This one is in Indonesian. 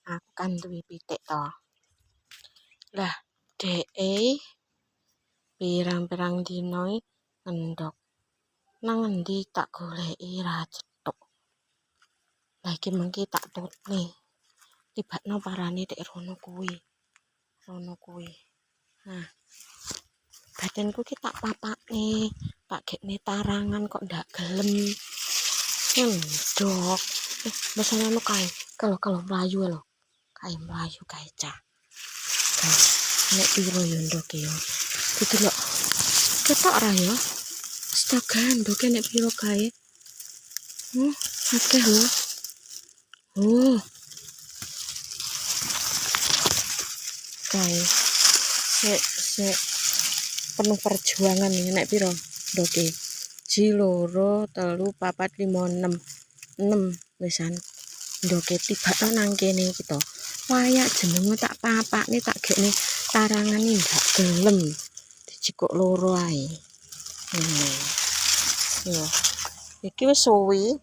Aku kan duwe pitik to. Lah dheke pirang-pirang dina ngendhog. Nang endi tak goleki ra cethuk. Lah iki mengki tak tutne. Tibakno parane tek rono kuwi. Nah, batinku ki tak papakne, tak gekne tarangan kok ndak gelem. Ngendhog. Mesane kae, kalau mlayu lho. Kae mlayu kae cah. Nek piro yo ndoke yo. Didelok. Ketok ra yo. Astaga, ndoke nek piro kae? Akeh lho. Kae. Sik penuh perjuangan iki nek piro ndoke? Ji 2, 3, 4, 5, 6. 6 wisan. Ndoke tibakno nang kene iki to. Wayak jenenge tak papakne tak gekne tarangan ndak gelem. Dijikuk 2 ae. Yo. Iki wis suwi.